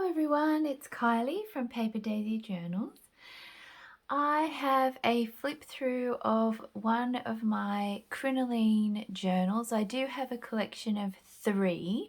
everyone, it's Kylie from PaperDaisyJournals. I have a flip through of one of my crinoline journals. I do have a collection of 3.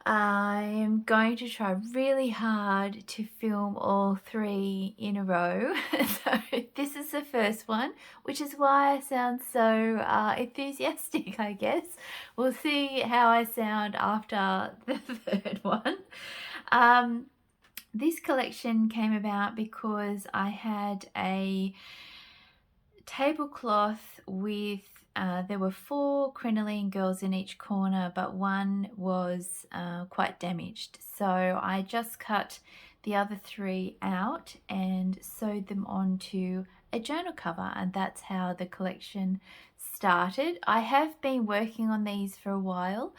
I am going to try really hard to film all 3 in a row. So this is the first one, which is why I sound so enthusiastic, I guess. We'll see how I sound after the third one. This collection came about because I had a tablecloth with, there were 4 Crinoline Girls in each corner, but one was quite damaged. So I just cut the other 3 out and sewed them onto a journal cover, and that's how the collection started. I have been working on these for a while,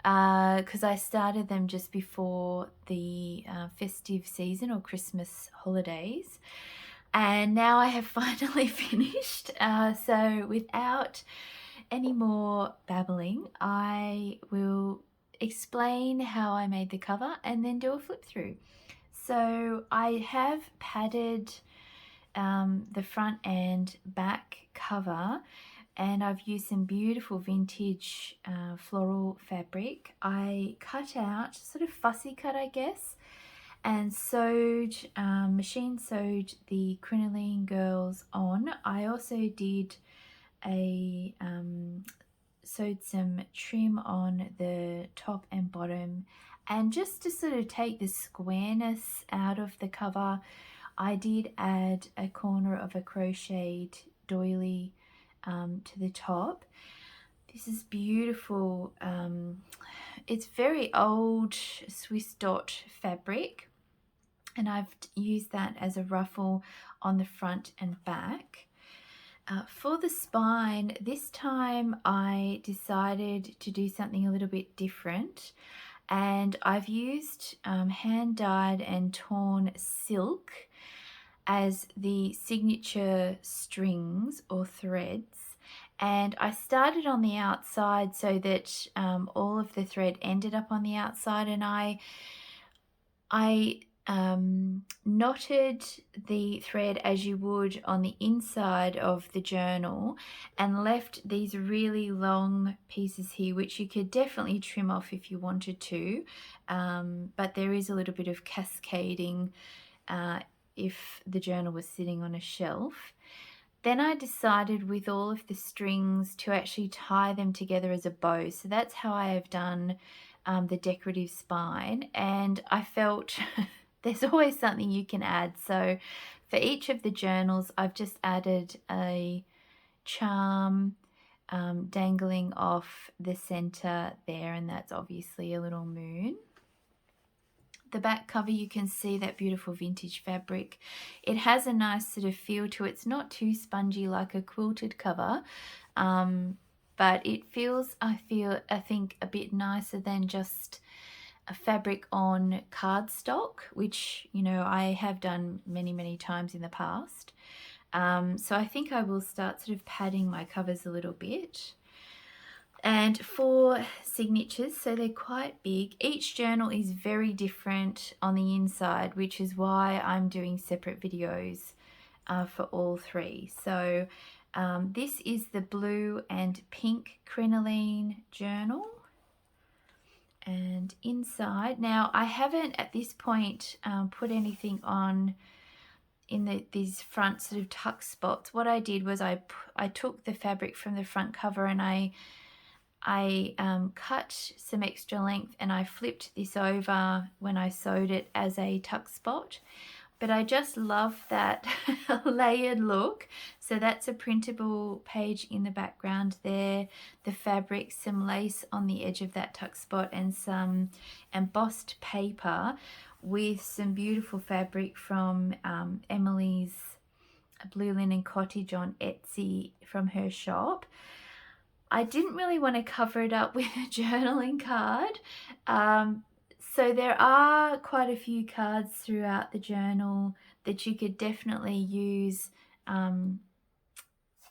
because I started them just before the festive season or Christmas holidays, and now I have finally finished. So without any more babbling, I will explain how I made the cover and then do a flip through. So I have padded the front and back cover, and I've used some beautiful vintage floral fabric. I cut out, sort of fussy cut I guess, and sewed, machine sewed the Crinoline Girls on. I also did a, sewed some trim on the top and bottom, and just to sort of take the squareness out of the cover, I did add a corner of a crocheted doily to the top. This is beautiful. It's very old Swiss dot fabric, and I've used that as a ruffle on the front and back. For the spine, this time I decided to do something a little bit different, and I've used hand dyed and torn silk as the signature strings or threads, and I started on the outside so that all of the thread ended up on the outside, and I knotted the thread as you would on the inside of the journal, and left these really long pieces here, which you could definitely trim off if you wanted to, but there is a little bit of cascading if the journal was sitting on a shelf. Then I decided with all of the strings to actually tie them together as a bow. So that's how I have done the decorative spine, and I felt there's always something you can add. So for each of the journals, I've just added a charm dangling off the center there, and that's obviously a little moon. The back cover, you can see that beautiful vintage fabric. It has a nice sort of feel to it. It's not too spongy like a quilted cover, but it feels, I think, a bit nicer than just a fabric on cardstock, which, you know, I have done many times in the past. So I think I will start sort of padding my covers a little bit. And for signatures, so they're quite big. Each journal is very different on the inside, which is why I'm doing separate videos for all 3. So this is the blue and pink crinoline journal. And inside, now I haven't at this point put anything on in these front sort of tuck spots. What I did was I took the fabric from the front cover, and I cut some extra length, and I flipped this over when I sewed it as a tuck spot. But I just love that layered look. So that's a printable page in the background there, the fabric, some lace on the edge of that tuck spot, and some embossed paper with some beautiful fabric from Emily's Blue Linen Cottage on Etsy from her shop. I didn't really want to cover it up with a journaling card. So there are quite a few cards throughout the journal that you could definitely use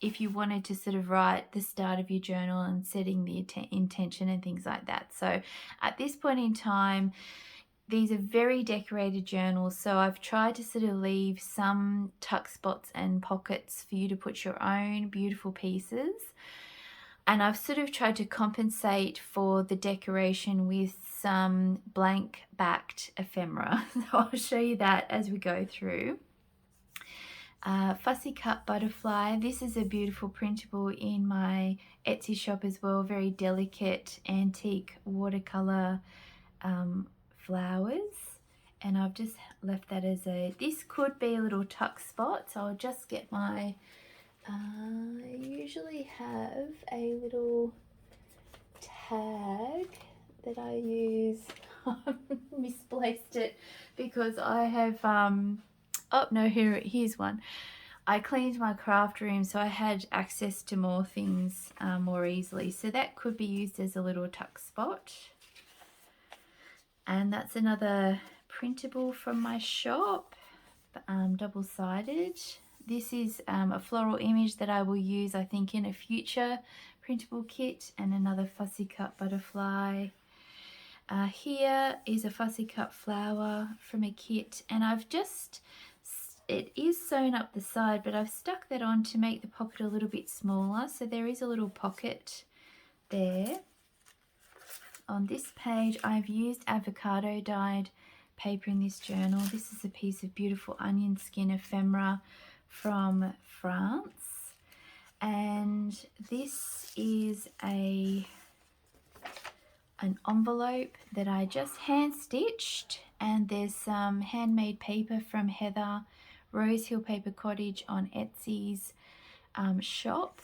if you wanted to sort of write the start of your journal and setting the intention and things like that. So at this point in time, these are very decorated journals, so I've tried to sort of leave some tuck spots and pockets for you to put your own beautiful pieces. And I've sort of tried to compensate for the decoration with some blank backed ephemera. So I'll show you that as we go through. Fussy Cut Butterfly. This is a beautiful printable in my Etsy shop as well. Very delicate antique watercolor flowers, and I've just left that as a, this could be a little tuck spot, so I'll just get my I usually have a little tag that I use. Misplaced it because I have oh no, here's one. I cleaned my craft room, so I had access to more things more easily, so that could be used as a little tuck spot. And that's another printable from my shop, double-sided. This is a floral image that I will use, I think, in a future printable kit, and another fussy cut butterfly. Here is a fussy cut flower from a kit, and I've just, it is sewn up the side, but I've stuck that on to make the pocket a little bit smaller, so there is a little pocket there. On this page, I've used avocado dyed paper in this journal. This is a piece of beautiful onion skin ephemera from France. And this is an envelope that I just hand stitched, and there's some handmade paper from Heather, Rosehill Paper Cottage on Etsy's shop,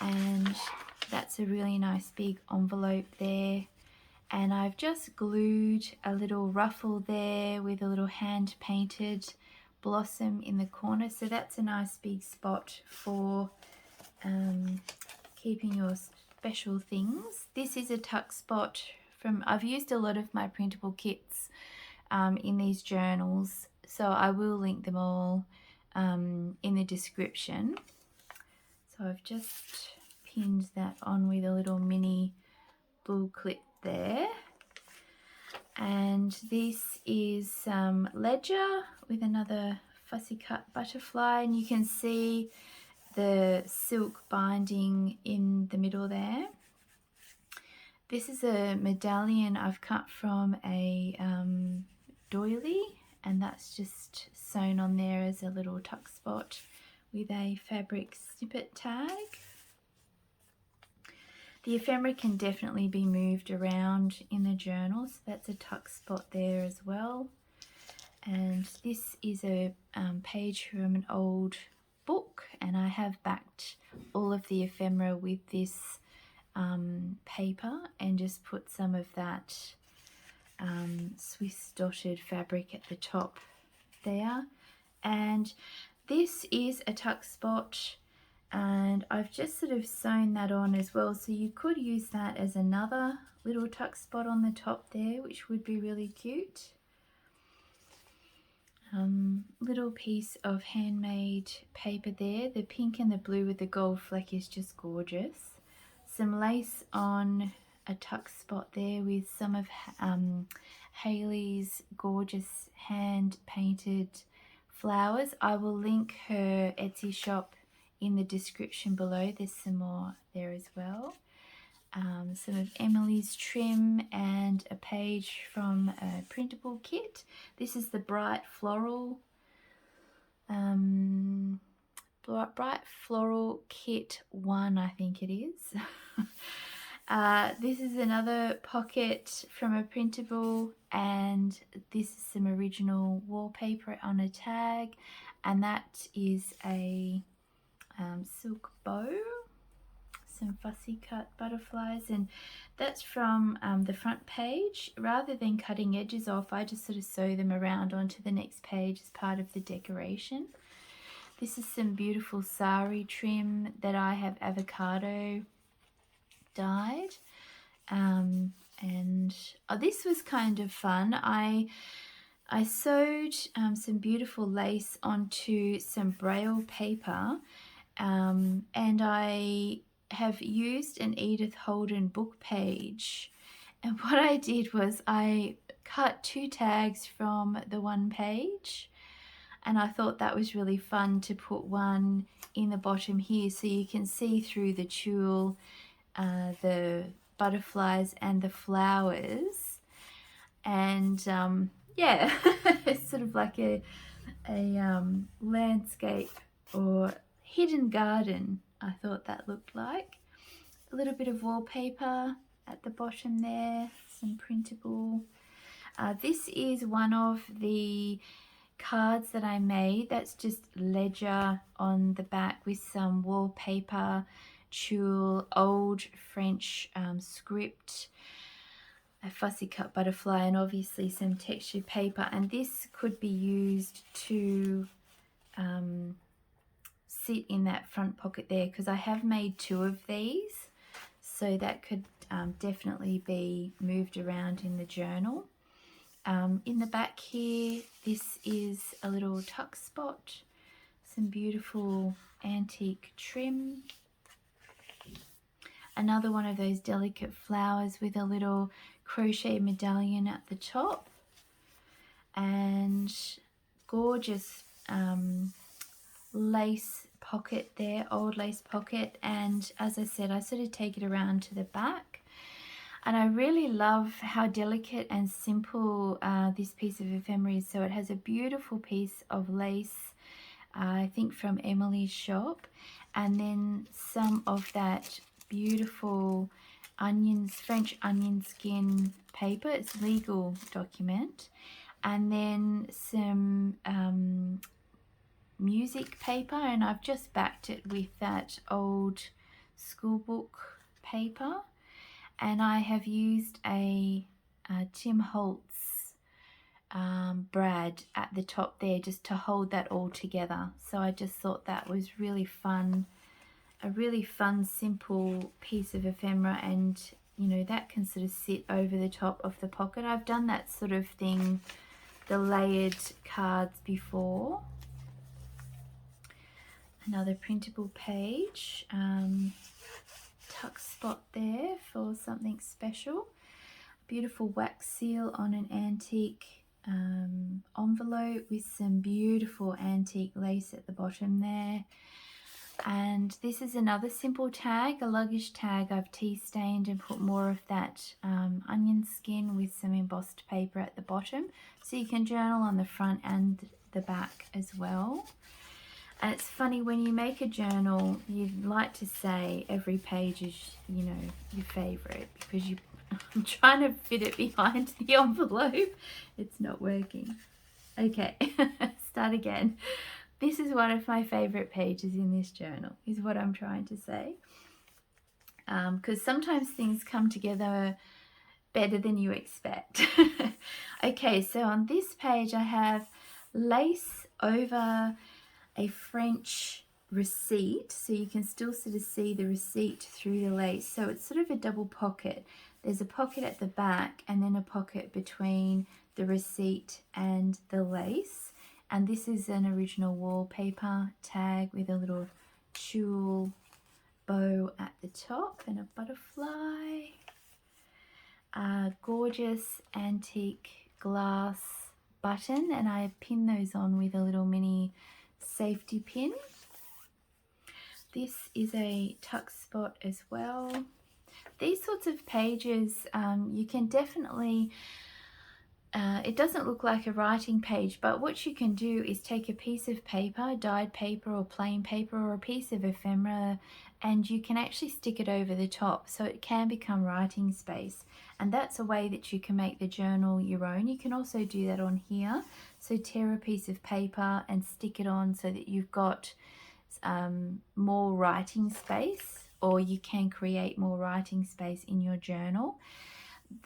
and that's a really nice big envelope there. And I've just glued a little ruffle there with a little hand painted blossom in the corner, so that's a nice big spot for keeping your special things. This is a tuck spot from, I've used a lot of my printable kits in these journals, so I will link them all in the description. So I've just pinned that on with a little mini bull clip there. And this is some ledger with another fussy cut butterfly, and you can see the silk binding in the middle there. This is a medallion I've cut from a doily, and that's just sewn on there as a little tuck spot with a fabric snippet tag. The ephemera can definitely be moved around in the journal, so that's a tuck spot there as well. And this is a page from an old book, and I have backed all of the ephemera with this paper and just put some of that Swiss dotted fabric at the top there. And this is a tuck spot, and I've just sort of sewn that on as well, so you could use that as another little tuck spot on the top there, which would be really cute. Little piece of handmade paper there. The pink and the blue with the gold fleck is just gorgeous. Some lace on a tuck spot there with some of Hayley's gorgeous hand painted flowers. I will link her Etsy shop in the description below. There's some more there as well. Some of Emily's trim and a page from a printable kit. This is the Bright Floral Kit 1, I think it is. This is another pocket from a printable, and this is some original wallpaper on a tag, and that is a silk bow, some fussy cut butterflies, and that's from the front page. Rather than cutting edges off, I just sort of sew them around onto the next page as part of the decoration. This is some beautiful sari trim that I have avocado dyed, and this was kind of fun. I sewed some beautiful lace onto some braille paper, and I have used an Edith Holden book page, and what I did was I cut 2 tags from the one page, and I thought that was really fun to put one in the bottom here so you can see through the tulle, the butterflies and the flowers. And yeah, it's sort of like a landscape or hidden garden, I thought that looked like. A little bit of wallpaper at the bottom there, some printable. This is one of the cards that I made. That's just ledger on the back with some wallpaper, tulle, old French script, a fussy cut butterfly, and obviously some textured paper. And this could be used to sit in that front pocket there, because I have made 2 of these, so that could definitely be moved around in the journal. In the back here, this is a little tuck spot, some beautiful antique trim, another one of those delicate flowers with a little crochet medallion at the top, and gorgeous lace pocket there, old lace pocket. And as I said, I sort of take it around to the back, and I really love how delicate and simple this piece of ephemera is. So it has a beautiful piece of lace, I think from Emily's shop, and then some of that beautiful onions, French onion skin paper, it's legal document, and then some music paper, and I've just backed it with that old school book paper, and I have used a Tim Holtz brad at the top there just to hold that all together. So I just thought that was really fun, a really fun simple piece of ephemera, and you know, that can sort of sit over the top of the pocket. I've done that sort of thing, the layered cards, before. Another printable page, tuck spot there for something special. Beautiful wax seal on an antique envelope with some beautiful antique lace at the bottom there. And this is another simple tag, a luggage tag. I've tea stained and put more of that onion skin with some embossed paper at the bottom, so you can journal on the front and the back as well. And it's funny, when you make a journal, you'd like to say every page is, you know, your favourite, because I'm trying to fit it behind the envelope. It's not working. Okay, start again. This is one of my favourite pages in this journal, is what I'm trying to say. Because sometimes things come together better than you expect. Okay, so on this page I have lace over a French receipt, so you can still sort of see the receipt through the lace. So it's sort of a double pocket. There's a pocket at the back and then a pocket between the receipt and the lace. And this is an original wallpaper tag with a little tulle bow at the top and a butterfly. Gorgeous antique glass button, and I pin those on with a little mini safety pin. This is a tuck spot as well. These sorts of pages, you can definitely, it doesn't look like a writing page, but what you can do is take a piece of paper, dyed paper or plain paper, or a piece of ephemera, and you can actually stick it over the top, so it can become writing space. And that's a way that you can make the journal your own. You can also do that on here. So tear a piece of paper and stick it on so that you've got more writing space, or you can create more writing space in your journal.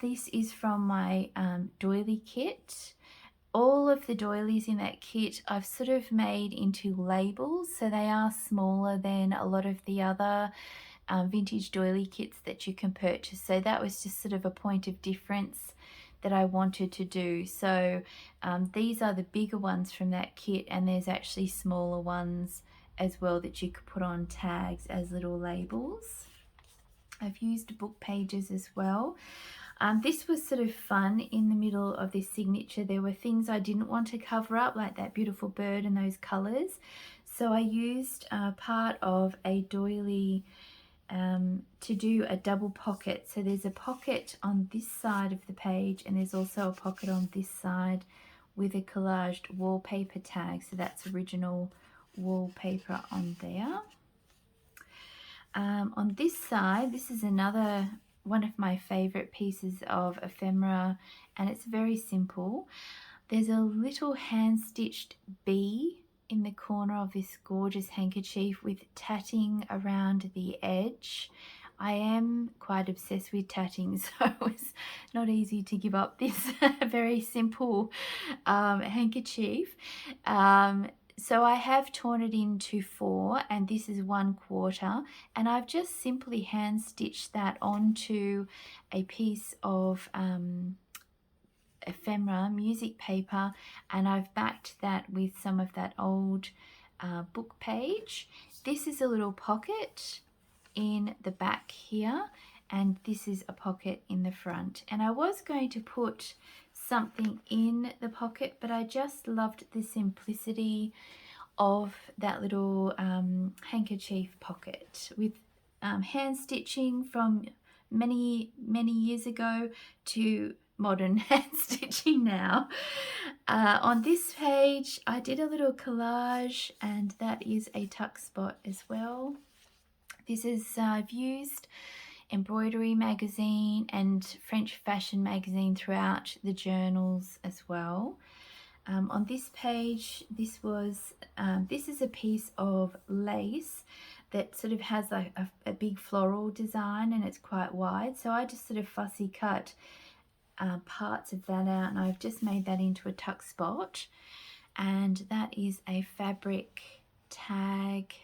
This is from my doily kit. All of the doilies in that kit I've sort of made into labels, so they are smaller than a lot of the other vintage doily kits that you can purchase. So that was just sort of a point of difference that I wanted to do. So these are the bigger ones from that kit, and there's actually smaller ones as well that you could put on tags as little labels. I've used book pages as well. This was sort of fun. In the middle of this signature there were things I didn't want to cover up, like that beautiful bird and those colours, so I used part of a doily to do a double pocket. So there's a pocket on this side of the page and there's also a pocket on this side with a collaged wallpaper tag, so that's original wallpaper on there. On this side, this is another one of my favorite pieces of ephemera, and it's very simple. There's a little hand-stitched bee in the corner of this gorgeous handkerchief with tatting around the edge. I am quite obsessed with tatting, so it's not easy to give up this very simple handkerchief. So I have torn it into 4, and this is 1/4, and I've just simply hand stitched that onto a piece of ephemera music paper, and I've backed that with some of that old book page. This is a little pocket in the back here, and this is a pocket in the front, and I was going to put something in the pocket, but I just loved the simplicity of that little handkerchief pocket with hand stitching from many years ago to modern hand stitching now. On this page I did a little collage, and that is a tuck spot as well. This is I've used embroidery magazine and French fashion magazine throughout the journals as well. On this page, this is a piece of lace that sort of has like a big floral design, and it's quite wide, so I just sort of fussy cut parts of that out, and I've just made that into a tuck spot, and that is a fabric tag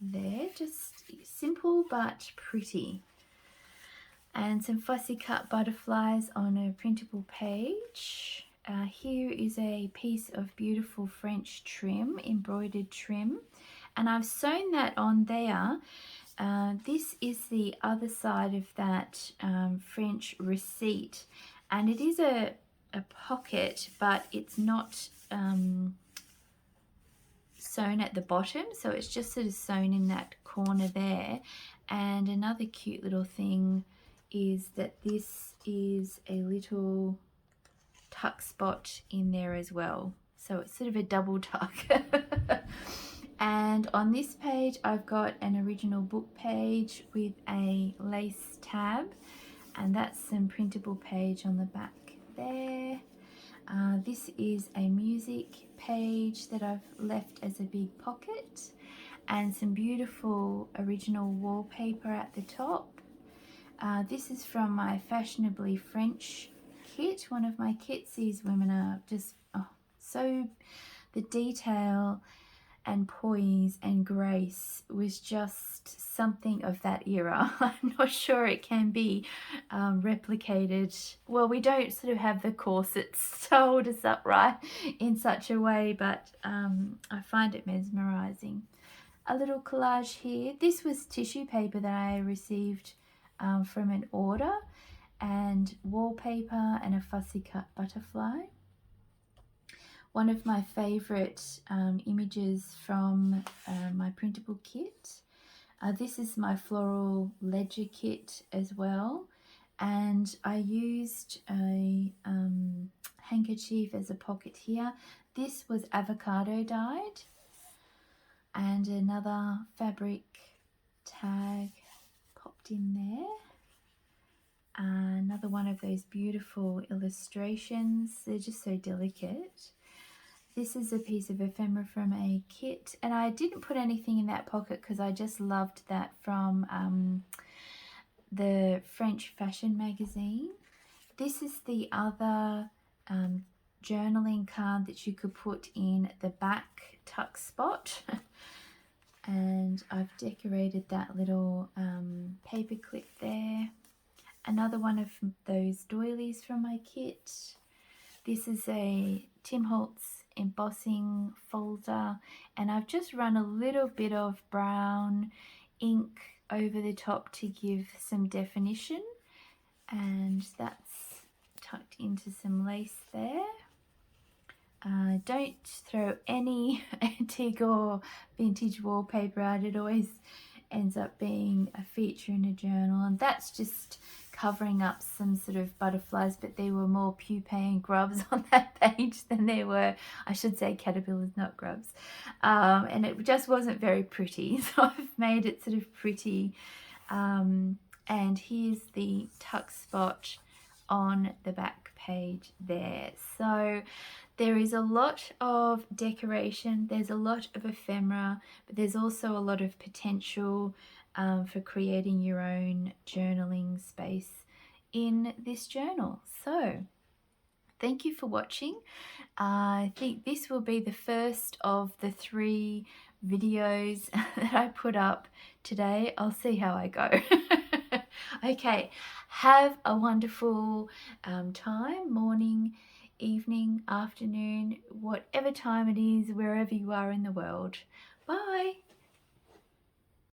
there, just simple but pretty. And some fussy cut butterflies on a printable page. Here is a piece of beautiful French trim, embroidered trim, and I've sewn that on there. This is the other side of that French receipt, and it is a pocket, but it's not sewn at the bottom, so it's just sort of sewn in that corner there. And another cute little thing is that this is a little tuck spot in there as well, so it's sort of a double tuck. And on this page I've got an original book page with a lace tab, and that's some printable page on the back there. This is a music page that I've left as a big pocket, and some beautiful original wallpaper at the top. This is from my Fashionably French kit, one of my kits. These women are just so, the detail and poise and grace was just something of that era. I'm not sure it can be replicated. Well, we don't sort of have the corsets to hold us upright in such a way, but I find it mesmerizing. A little collage here. This was tissue paper that I received from an order, and wallpaper and a fussy cut butterfly. One of my favorite images from my printable kit. This is my floral ledger kit as well, and I used a handkerchief as a pocket here. This was avocado dyed, and another fabric tag popped in there. Another one of those beautiful illustrations. They're just so delicate. This is a piece of ephemera from a kit, and I didn't put anything in that pocket because I just loved that from the French fashion magazine. This is the other journaling card that you could put in the back tuck spot. And I've decorated that little paper clip there. Another one of those doilies from my kit. This is a Tim Holtz embossing folder, and I've just run a little bit of brown ink over the top to give some definition. and that's tucked into some lace there. Don't throw any antique or vintage wallpaper out. It always ends up being a feature in a journal, and that's just covering up some sort of butterflies, but there were more pupae and grubs on that page than there were, I should say, caterpillars, not grubs, and it just wasn't very pretty, so I've made it sort of pretty. And here's the tuck spot on the back page there. So there is a lot of decoration, there's a lot of ephemera, but there's also a lot of potential for creating your own journaling space in this journal. So thank you for watching. I think this will be the first of the 3 videos that I put up today. I'll see how I go. Okay, have a wonderful time, morning, evening, afternoon, whatever time it is, wherever you are in the world. Bye.